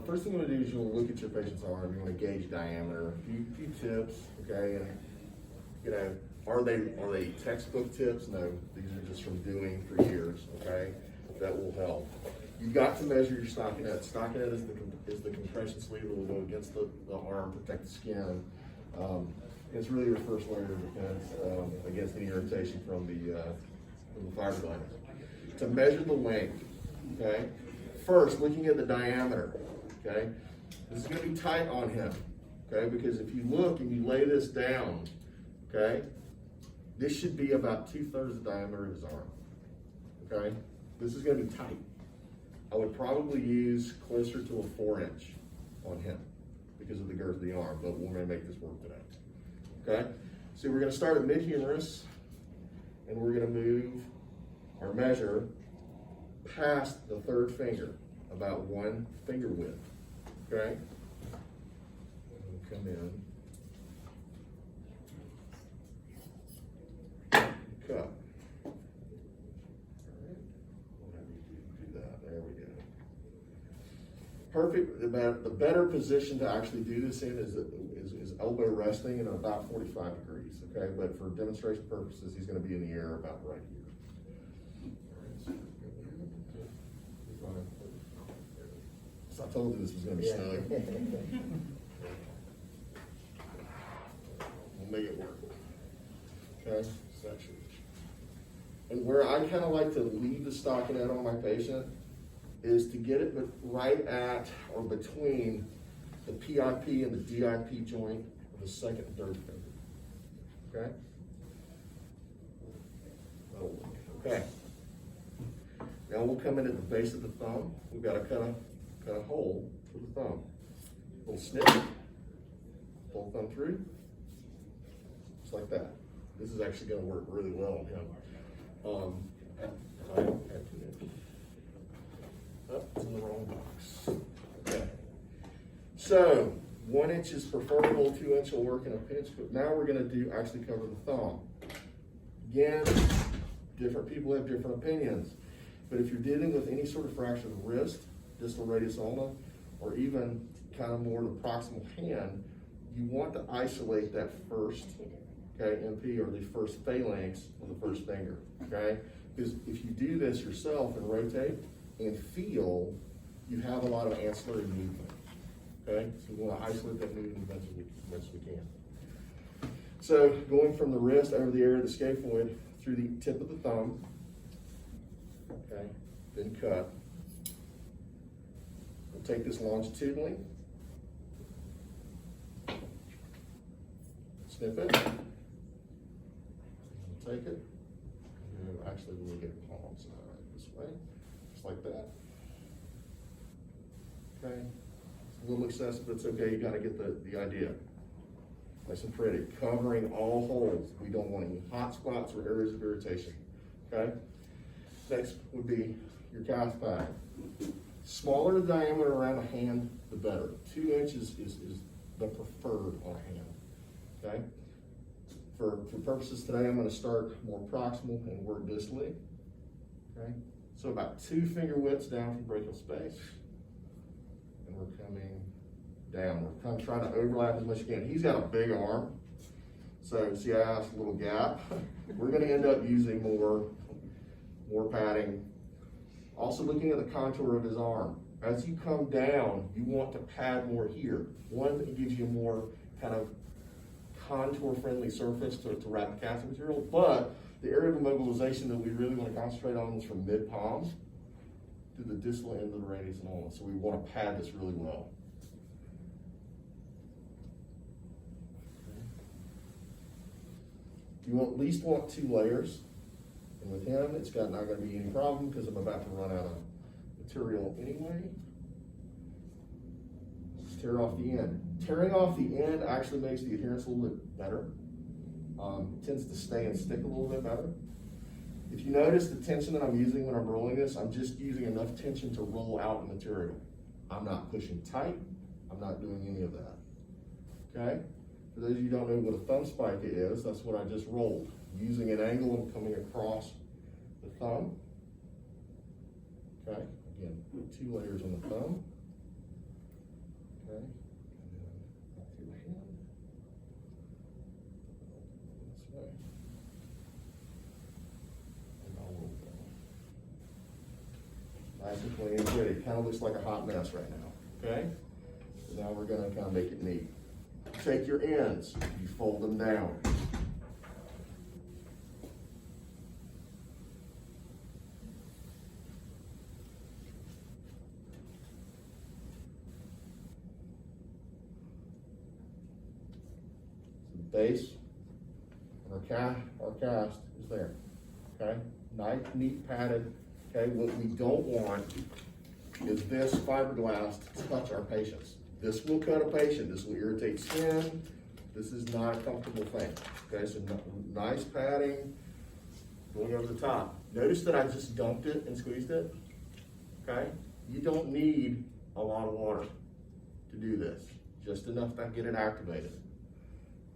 First thing you want to do is you want to look at your patient's arm. You want to gauge diameter. A few tips, okay? And you know, are they textbook tips? No, these are just from doing for years, okay? That will help. You've got to measure your stockinette. Stockinette is the compression sleeve that will go against the arm, protect the skin. It's really your first layer of defense against any irritation from the fiberglass. To measure the length, okay? First, looking at the diameter, okay? This is going to be tight on him, okay? Because if you look and you lay this down, okay, this should be about 2/3 the diameter of his arm, okay? This is going to be tight. I would probably use closer to a 4-inch on him because of the girth of the arm, but we're going to make this work today, okay? So we're going to start at mid-humerus, and we're going to move our measure past the 3rd finger, about 1 finger width, okay? We'll come in, cut. Perfect. The better position to actually do this in is elbow resting and about 45 degrees, okay? But for demonstration purposes, he's going to be in the air about right here. So I told you this was going to be snug. We'll make it work. Okay, section. And where I kind of like to leave the stockinette on my patient is to get it right at or between the PIP and the DIP joint of the 2nd and 3rd finger. Okay? Okay. Now we'll come in at the base of the thumb. We've got to cut a hole for the thumb. A little snip. Pull the thumb through. Just like that. This is actually going to work really well on him. Oh, it's in the wrong box. Okay. So 1 inch is preferable, 2 inch will work in a pinch, but now we're going to actually cover the thumb. Again, different people have different opinions, but if you're dealing with any sort of fracture of the wrist, distal radius ulna, or even kind of more the proximal hand, you want to isolate that first, okay, MP, or the first phalanx of the first finger, okay? Because if you do this yourself and rotate and feel, you have a lot of ancillary movement, okay? So we want to isolate that movement as much as we can. So going from the wrist over the area of the scaphoid through the tip of the thumb, okay, then cut. We'll take this longitudinally, snip it, we'll take it, and actually we'll get palm side this way. Like that. Okay. It's a little excessive, but it's okay. You got to get the idea. Nice and pretty. Covering all holes. We don't want any hot spots or areas of irritation. Okay. Next would be your calf pad. Smaller the diameter around the hand, the better. 2 inches is the preferred on a hand. Okay. For purposes today, I'm going to start more proximal and work distally. Okay. So about 2 finger widths down from brachial space. And we're coming down. We're kind of trying to overlap as much as you can. He's got a big arm. So see, I asked a little gap. We're going to end up using more padding. Also looking at the contour of his arm. As you come down, you want to pad more here. One, it gives you a more kind of contour-friendly surface to wrap the casting material, but the area of immobilization that we really want to concentrate on is from mid-palms to the distal end of the radius and ulna. So we want to pad this really well. Okay. You will at least want 2 layers. And with him, it's not going to be any problem because I'm about to run out of material anyway. Just tear off the end. Tearing off the end actually makes the adherence a little bit better. It tends to stay and stick a little bit better. If you notice the tension that I'm using when I'm rolling this, I'm just using enough tension to roll out the material. I'm not pushing tight. I'm not doing any of that. Okay? For those of you who don't know what a thumb spica is, that's what I just rolled. Using an angle and coming across the thumb. Okay? Again, 2 layers on the thumb. It kind of looks like a hot mess right now, okay? So now we're gonna kind of make it neat. Take your ends, you fold them down. The base and our cast is there, okay? Nice, neat, padded, okay? What we don't want is this fiberglass to touch our patients. This will cut a patient, this will irritate skin. This is not a comfortable thing, okay? So nice padding, going over the top. Notice that I just dumped it and squeezed it, okay? You don't need a lot of water to do this, just enough to get it activated,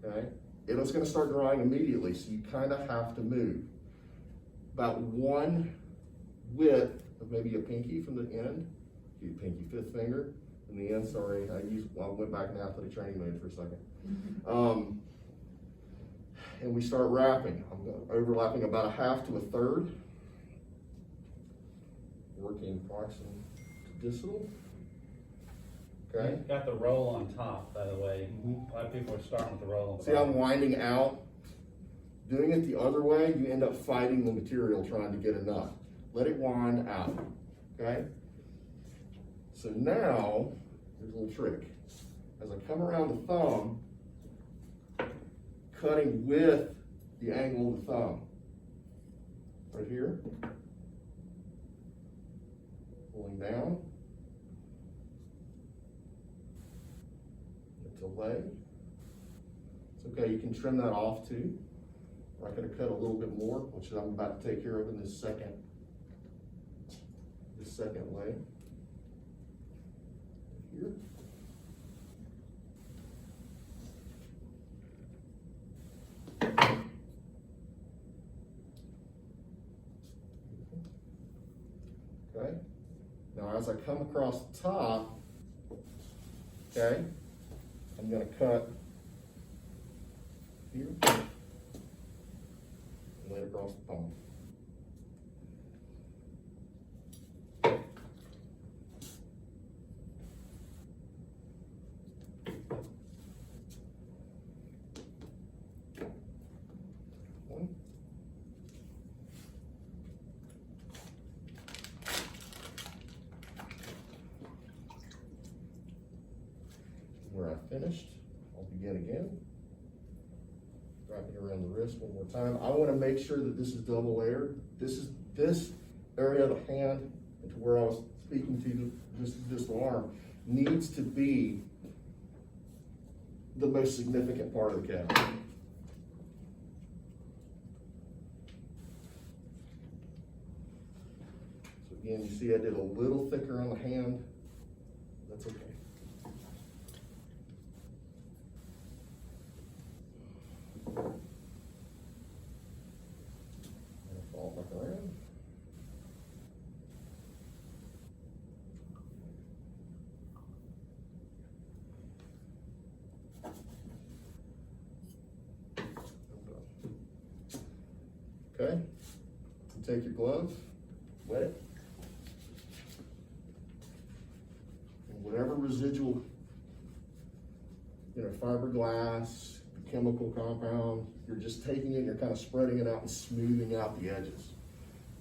okay? It's gonna start drying immediately, so you kind of have to move. About one width of maybe a pinky from the end, pinky, fifth finger, from the end, sorry, I went back in athletic training mode for a second. And we start wrapping. I'm overlapping about a half to a third, working proximal to distal. Okay. You've got the roll on top, by the way. A lot of people are starting with the roll on top. See, I'm winding out. Doing it the other way, you end up fighting the material trying to get enough. Let it wind out, okay? So now, here's a little trick. As I come around the thumb, cutting with the angle of the thumb. Right here. Pulling down. It's a leg. It's okay, you can trim that off too. I'm going to cut a little bit more, which I'm about to take care of in this second leg. Here. Okay. Now as I come across the top, okay, I'm going to cut here. Lay it across the palm. One. Where I finished, I'll begin again. Wrapping around the wrist one more time. I want to make sure that this is double layered. This area of the hand, to where I was speaking to this arm, needs to be the most significant part of the calf. So again, you see I did a little thicker on the hand. That's okay. Fall back around. Okay. You take your glove, wet it, and whatever residual, fiberglass, chemical compound, you're just taking it and you're kind of spreading it out and smoothing out the edges.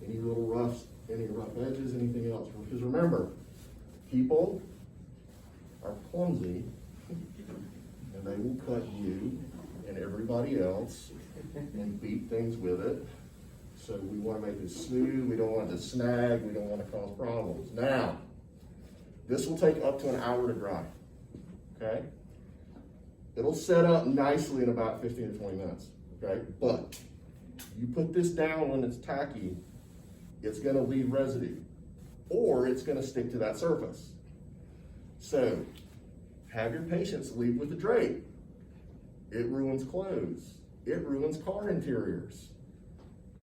Any rough edges, anything else. Because remember, people are clumsy and they will cut you and everybody else and beat things with it. So we want to make it smooth, we don't want it to snag, we don't want to cause problems. Now, this will take up to an hour to dry, okay? It'll set up nicely in about 15 to 20 minutes, okay? But you put this down when it's tacky, it's gonna leave residue, or it's gonna stick to that surface. So, have your patients leave with a drape. It ruins clothes. It ruins car interiors.